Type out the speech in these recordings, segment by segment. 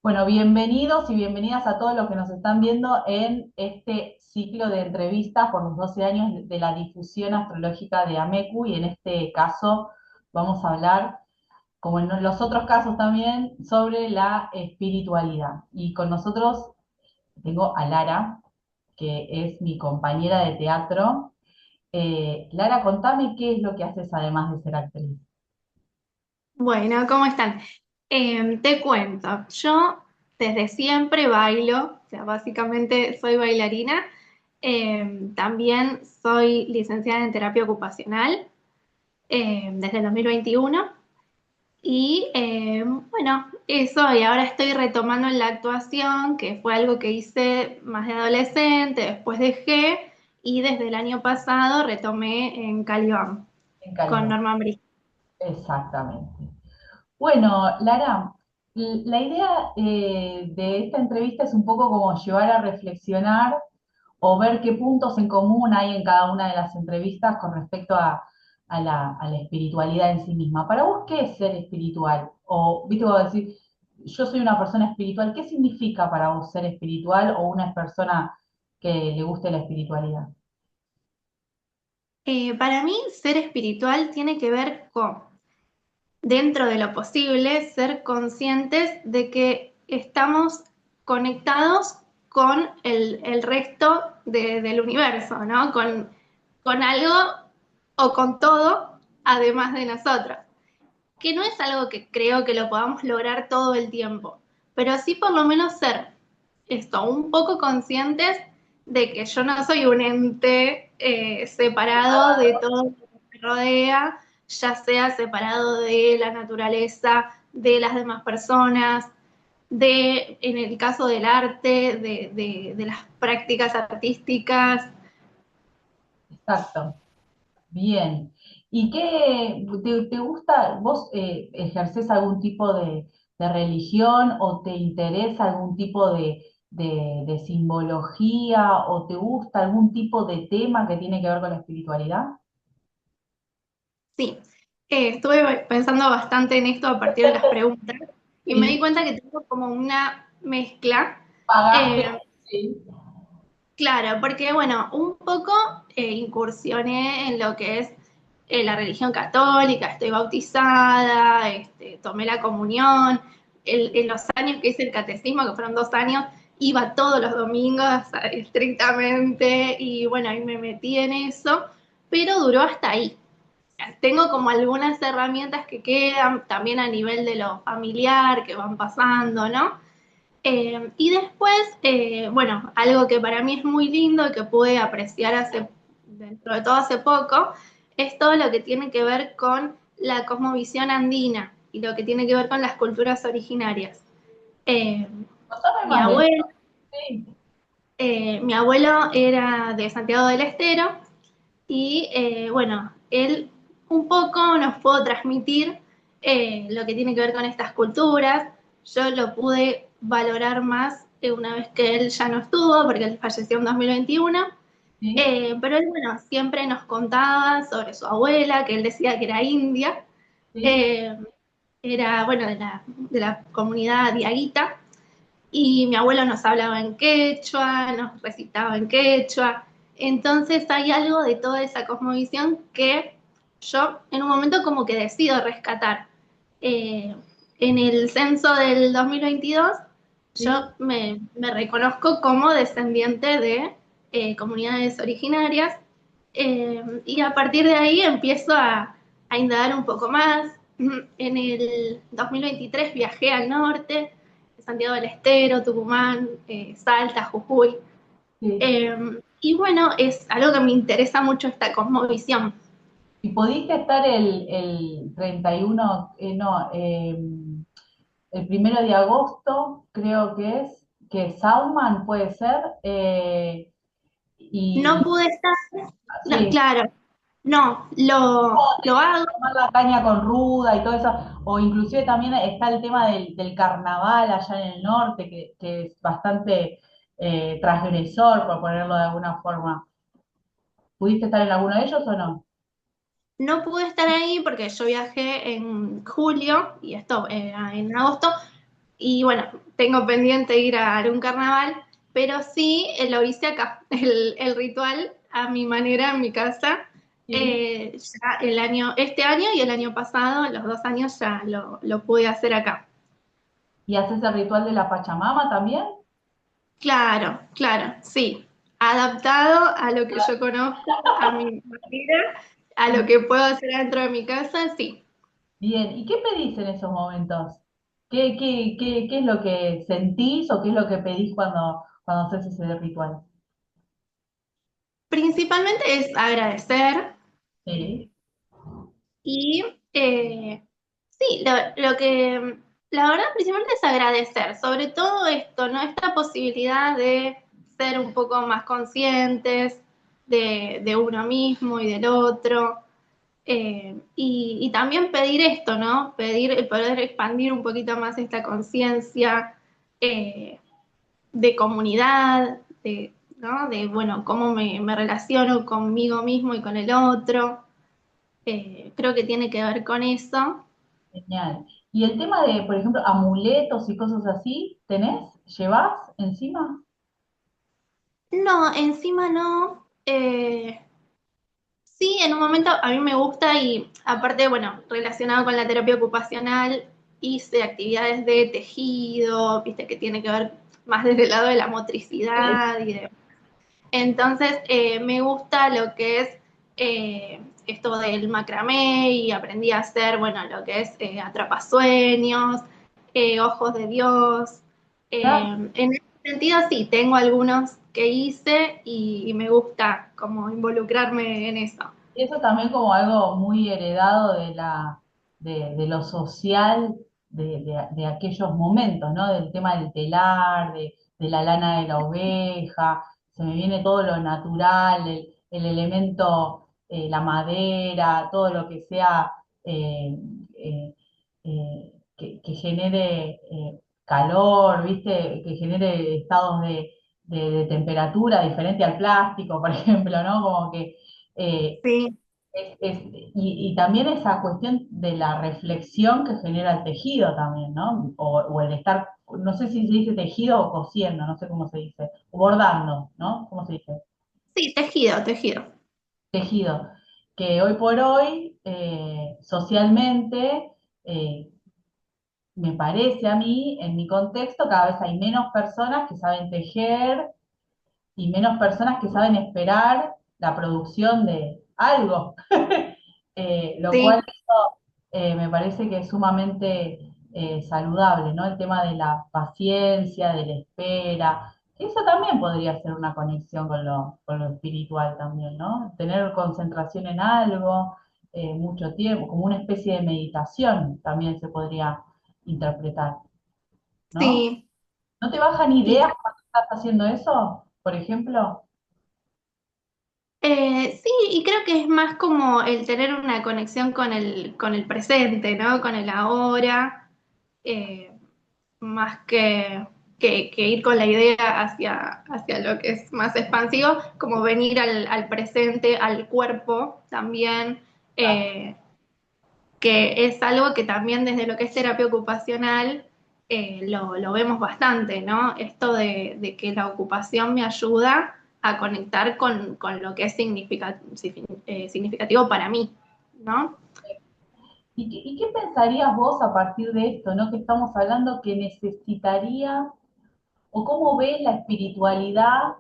Bueno, bienvenidos y bienvenidas a todos los que nos están viendo en este ciclo de entrevistas por los 12 años de la difusión astrológica de AMECU y en este caso vamos a hablar, como en los otros casos también, sobre la espiritualidad. Y con nosotros tengo a Lara, que es mi compañera de teatro. Lara, contame qué es lo que haces además de ser actriz. Bueno, ¿cómo están? Te cuento, yo desde siempre bailo, o sea, básicamente soy bailarina. También soy licenciada en terapia ocupacional desde el 2021. Y bueno, eso, y ahora estoy retomando en la actuación, que fue algo que hice más de adolescente, después dejé, y desde el año pasado retomé en Calibán En con Calidad. Norman Brice. Exactamente. Bueno, Lara, la idea de esta entrevista es un poco como llevar a reflexionar o ver qué puntos en común hay en cada una de las entrevistas con respecto a la espiritualidad en sí misma. Para vos, ¿qué es ser espiritual? O, viste, vos decir, yo soy una persona espiritual. ¿Qué significa para vos ser espiritual o una persona que le guste la espiritualidad? Para mí, ser espiritual tiene que ver con, dentro de lo posible, ser conscientes de que estamos conectados con el resto del universo, ¿no? Con algo o con todo, además de nosotros. Que no es algo que creo que lo podamos lograr todo el tiempo, pero sí por lo menos ser esto, un poco conscientes de que yo no soy un ente separado de todo lo que me rodea, ya sea separado de la naturaleza, de las demás personas, en el caso del arte, de las prácticas artísticas. Exacto. Bien. ¿Y qué te gusta? ¿Vos ejercés algún tipo de religión o te interesa algún tipo de simbología o te gusta algún tipo de tema que tiene que ver con la espiritualidad? Sí, estuve pensando bastante en esto a partir de las preguntas y me di Sí, cuenta que tengo como una mezcla. pagaste. Eh, Sí. claro, porque bueno, un poco incursioné en lo que es la religión católica, estoy bautizada, tomé la comunión. En los años que hice el catecismo, que fueron 2 años, iba todos los domingos estrictamente y bueno, ahí me metí en eso, pero duró hasta ahí. Tengo como algunas herramientas que quedan también a nivel de lo familiar, que van pasando, ¿no? Y después, bueno, algo que para mí es muy lindo y que pude apreciar dentro de todo hace poco, es todo lo que tiene que ver con la cosmovisión andina y lo que tiene que ver con las culturas originarias. Eh, Contame mi más de eso. abuelo, Sí. mi abuelo era de Santiago del Estero y bueno, él un poco nos pudo transmitir lo que tiene que ver con estas culturas. Yo lo pude valorar más una vez que él ya no estuvo, porque él falleció en 2021. Sí. Pero él, bueno, siempre nos contaba sobre su abuela, que él decía que era india. Sí. Eh, Era, bueno, de la comunidad diaguita y mi abuelo nos hablaba en quechua, nos recitaba en quechua. Entonces hay algo de toda esa cosmovisión que yo en un momento como que decido rescatar. Eh, en el censo del 2022 Sí. yo me reconozco como descendiente de comunidades originarias y a partir de ahí empiezo a indagar un poco más. En el 2023 viajé al norte, Santiago del Estero, Tucumán, Salta, Jujuy. Sí. Y bueno, es algo que me interesa mucho esta cosmovisión. ¿Y pudiste estar el 31, no, el 1 de agosto, creo que Sauman puede ser? No Y pude estar, no, sí, claro, no, lo hago. tomar la caña con ruda y todo eso, o inclusive también está el tema del carnaval allá en el norte, que es bastante transgresor, por ponerlo de alguna forma. ¿Pudiste estar en alguno de ellos o no? No pude estar ahí porque yo viajé en julio y esto en agosto. y bueno, tengo pendiente ir a algún carnaval, pero sí lo hice acá, el ritual a mi manera en mi casa. Sí. Ya este año y el año pasado, los 2 años ya lo pude hacer acá. ¿Y haces el ritual de la Pachamama también? Claro, claro, sí. Adaptado a lo que yo conozco, a mi manera, a lo que puedo hacer dentro de mi casa, sí. Bien, ¿y qué pedís en esos momentos? ¿Qué es lo que sentís o qué es lo que pedís cuando haces ese ritual? Principalmente es agradecer Sí, y sí, lo que la verdad principalmente es agradecer, sobre todo esto, ¿no? Esta posibilidad de ser un poco más conscientes de uno mismo y del otro. Y también pedir esto, ¿no? Pedir el poder expandir un poquito más esta conciencia eh, de comunidad, ¿no? De, bueno, cómo me relaciono conmigo mismo y con el otro. Creo que tiene que ver con eso. genial. ¿Y el tema de, por ejemplo, amuletos y cosas así, tenés? ¿Llevás encima? No, encima no. Sí, en un momento a mí me gusta y aparte, bueno, relacionado con la terapia ocupacional, hice actividades de tejido, viste, que tiene que ver más desde el lado de la Sí. motricidad y de... Entonces, me gusta lo que es esto del macramé y aprendí a hacer, bueno, lo que es atrapasueños, ojos de Dios. En ese sentido, sí, tengo algunos que hice y me gusta como involucrarme en eso. Y eso también como algo muy heredado de lo social de aquellos momentos, ¿no? Del tema del telar, de la lana de la oveja, se me viene todo lo natural, el elemento, la madera, todo lo que sea eh, eh, que genere calor, ¿viste? Que genere estados de temperatura diferente al plástico, por ejemplo, ¿no? Como que eh, Sí, y también esa cuestión de la reflexión que genera el tejido también, ¿no? O el estar, no sé si se dice tejido o cosiendo, no sé cómo se dice, o bordando, ¿no? ¿Cómo se dice? sí, tejido, tejido. Tejido. Que hoy por hoy, socialmente, eh, me parece a mí, en mi contexto, cada vez hay menos personas que saben tejer y menos personas que saben esperar la producción de algo. Lo Sí, cual me parece que es sumamente saludable, ¿no? El tema de la paciencia, de la espera. Eso también podría ser una conexión con lo espiritual también, ¿no? Tener concentración en algo, mucho tiempo, como una especie de meditación también se podría interpretar, ¿no? sí. ¿No te bajan Y ideas cuando estás haciendo eso, por ejemplo? sí, y creo que es más como el tener una conexión con el presente, ¿no? Con el ahora, eh, más que ir con la idea hacia lo que es más expansivo, como venir al presente, al cuerpo también, eh, que es algo que también desde lo que es terapia ocupacional lo vemos bastante, ¿no? Esto de que la ocupación me ayuda a conectar con lo que es significativo para mí, ¿no? Y qué pensarías vos a partir de esto, ¿no? Que estamos hablando que necesitaría, o cómo ves la espiritualidad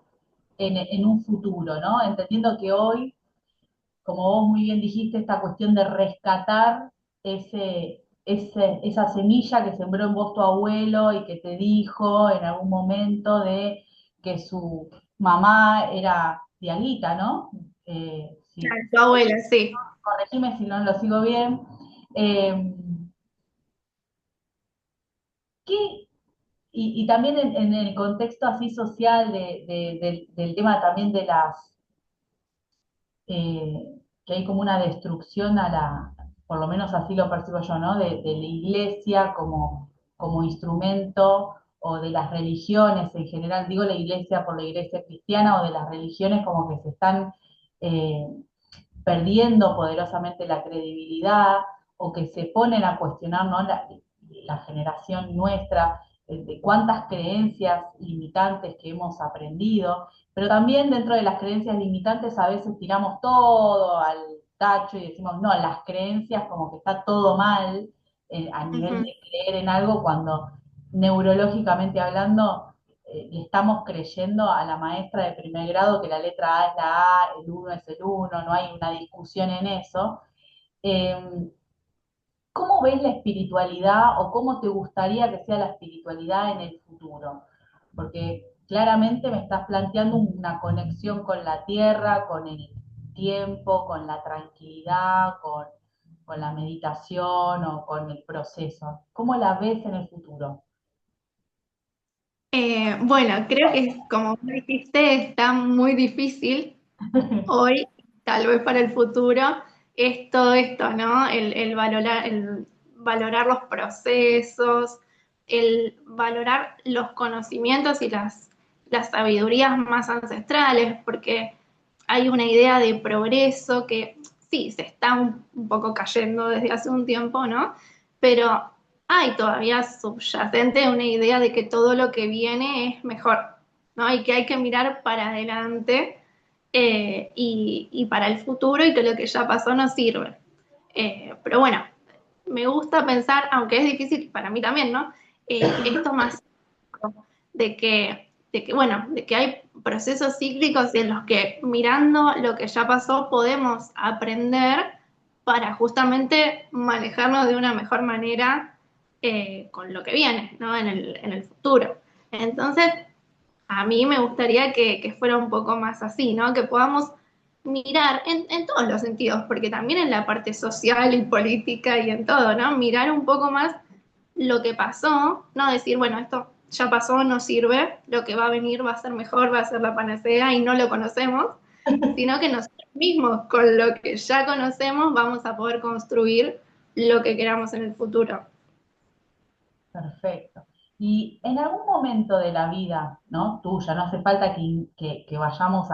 en un futuro, ¿no? Entendiendo que hoy, como vos muy bien dijiste, esta cuestión de rescatar esa semilla que sembró en vos tu abuelo y que te dijo en algún momento de que su mamá era diaguita, ¿no? Sí, Claro, tu abuela, sí. corregime si no lo sigo bien. Eh, ¿Qué, y también en el contexto así social del tema también de que hay como una destrucción por lo menos así lo percibo yo, ¿no? De la iglesia como instrumento o de las religiones en general, digo la iglesia por la iglesia cristiana o de las religiones como que se están eh, perdiendo poderosamente la credibilidad o que se ponen a cuestionar, ¿no? La generación nuestra de cuántas creencias limitantes que hemos aprendido, pero también dentro de las creencias limitantes a veces tiramos todo al tacho y decimos, no, las creencias como que está todo mal a nivel Ujú. de creer en algo cuando neurológicamente hablando le estamos creyendo a la maestra de primer grado que la letra A es la A, el uno es el uno, no hay una discusión en eso. Eh, ¿Cómo ves la espiritualidad o cómo te gustaría que sea la espiritualidad en el futuro? Porque claramente me estás planteando una conexión con la tierra, con el tiempo, con la tranquilidad, con la meditación o con el proceso. ¿Cómo la ves en el futuro? Bueno, creo que como dijiste, está muy difícil hoy, tal vez para el futuro, es todo esto, ¿no? El valorar los procesos, el valorar los conocimientos y las sabidurías más ancestrales, porque hay una idea de progreso que sí, se está un poco cayendo desde hace un tiempo, ¿no? Pero hay todavía subyacente una idea de que todo lo que viene es mejor, ¿no? Y que hay que mirar para adelante y para el futuro y que lo que ya pasó no sirve. Pero bueno, me gusta pensar, aunque es difícil para mí también, ¿no? Esto más bueno, de que hay procesos cíclicos en los que mirando lo que ya pasó podemos aprender para justamente manejarnos de una mejor manera con lo que viene, ¿no? En el futuro. Entonces, a mí me gustaría que fuera un poco más así, ¿no? Que podamos mirar en todos los sentidos, porque también en la parte social y política y en todo, ¿no? Mirar un poco más lo que pasó, no decir, bueno, esto ya pasó, no sirve, lo que va a venir va a ser mejor, va a ser la panacea y no lo conocemos, sino que nosotros mismos, con lo que ya conocemos, vamos a poder construir lo que queramos en el futuro. Perfecto. Y en algún momento de la vida, ¿no? Tuya, no hace falta que vayamos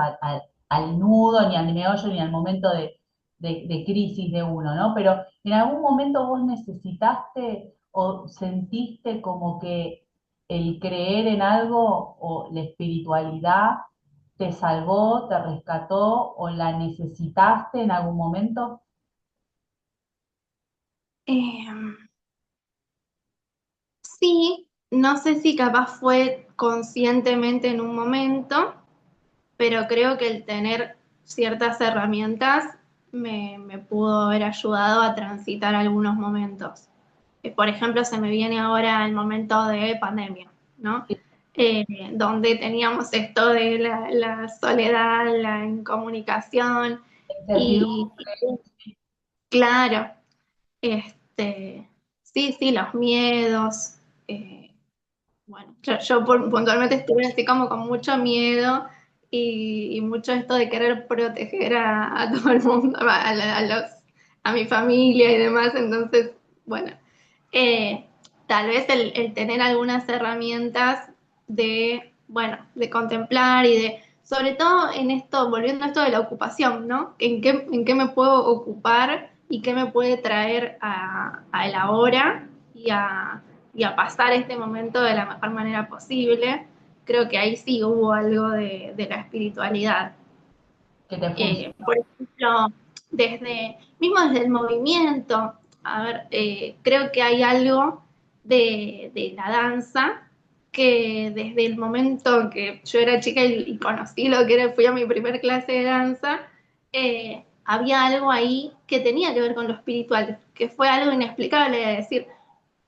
al nudo, ni al meollo, ni al momento de crisis de uno, ¿no? Pero en algún momento vos necesitaste o sentiste como que el creer en algo o la espiritualidad te salvó, te rescató o la necesitaste en algún momento. Eh, sí, no sé si capaz fue conscientemente en un momento, pero creo que el tener ciertas herramientas me pudo haber ayudado a transitar algunos momentos. Por ejemplo, se me viene ahora el momento de pandemia, ¿no? Eh, donde teníamos esto de la soledad, la incomunicación y Incertidumbre. claro, este, sí, sí, los miedos. Bueno, puntualmente estuve así como con mucho miedo y mucho esto de querer proteger a todo el mundo, a mi familia y demás. Entonces, bueno, eh, tal vez el tener algunas herramientas de, bueno, de contemplar y de, sobre todo en esto, volviendo a esto de la ocupación, ¿no? En qué me puedo ocupar y qué me puede traer a el ahora y a pasar este momento de la mejor manera posible. Creo que ahí sí hubo algo de la espiritualidad. Que te funcionó. Por ejemplo, mismo desde el movimiento, a ver, creo que hay algo de la danza que desde el momento que yo era chica y conocí lo que era, fui a mi primer clase de danza, había algo ahí que tenía que ver con lo espiritual, que fue algo inexplicable de decir,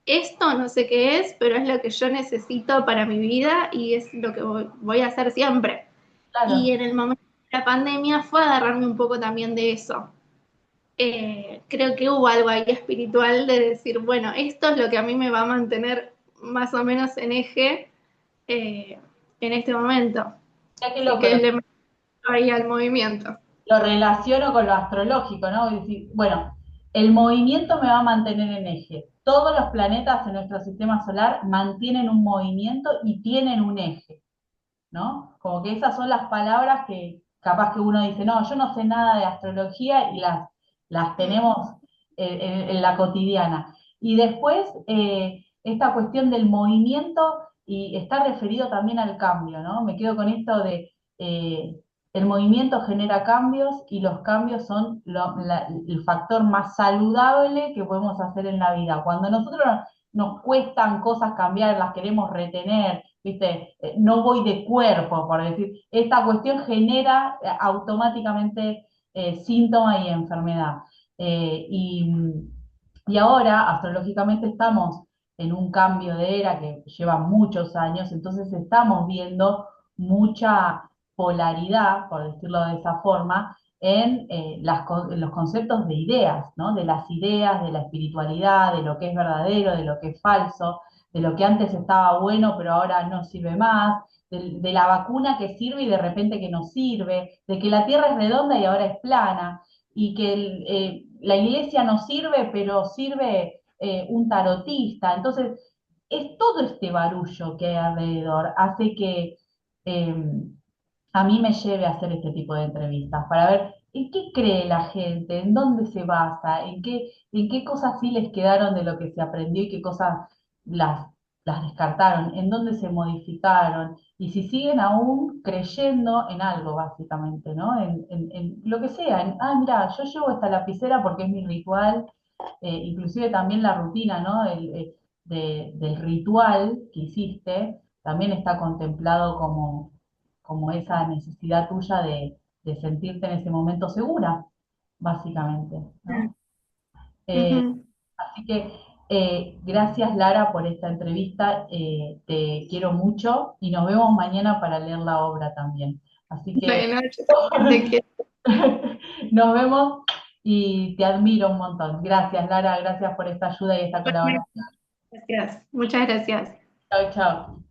esto no sé qué es, pero es lo que yo necesito para mi vida y es lo que voy a hacer siempre. Y Claro. en el momento de la pandemia fue agarrarme un poco también de eso. Creo que hubo algo ahí espiritual de decir, bueno, esto es lo que a mí me va a mantener más o menos en eje eh, en este momento. Ya que Así que le meto ahí al movimiento. lo relaciono con lo astrológico, ¿no? Es decir, bueno, el movimiento me va a mantener en eje. Todos los planetas en nuestro sistema solar mantienen un movimiento y tienen un eje, ¿no? Como que esas son las palabras que capaz que uno dice, no, yo no sé nada de astrología y las Mm. tenemos en la cotidiana. Y después, esta cuestión del movimiento y está referido también al cambio, ¿no? Me quedo con esto de el movimiento genera cambios y los cambios son el factor más saludable que podemos hacer en la vida. Cuando nosotros nos cuestan cosas cambiar, las queremos retener, ¿viste? No voy de cuerpo, por decir, esta cuestión genera automáticamente síntoma y enfermedad. Eh, y, y ahora, astrológicamente, estamos en un cambio de era que lleva muchos años, entonces estamos viendo mucha polaridad, por decirlo de esa forma, en, en los conceptos de ideas, ¿no? De las ideas, de la espiritualidad, de lo que es verdadero, de lo que es falso, de lo que antes estaba bueno pero ahora no sirve más, de la vacuna que sirve y de repente que no sirve, de que la Tierra es redonda y ahora es plana, y que la iglesia no sirve pero sirve un tarotista. Entonces, es todo este barullo que hay alrededor, hace que eh, a mí me lleve a hacer este tipo de entrevistas para ver en qué cree la gente, en dónde se basa, en qué cosas sí les quedaron de lo que se aprendió y qué cosas las, las descartaron, en dónde se modificaron y si siguen aún creyendo en algo, básicamente, ¿no? En lo que sea, mira, yo llevo esta lapicera porque es mi ritual, inclusive también la rutina, ¿no? Del ritual que hiciste también está contemplado como esa necesidad tuya de sentirte en ese momento segura, básicamente, Mm. ¿no? Eh, Ujú. así que gracias Lara por esta entrevista, te quiero mucho y nos vemos mañana para leer la obra también. Así que Bueno, yo también te quiero. nos vemos y te admiro un montón. Gracias Lara, gracias por esta ayuda y esta colaboración. Gracias. Muchas gracias. Chao, chao.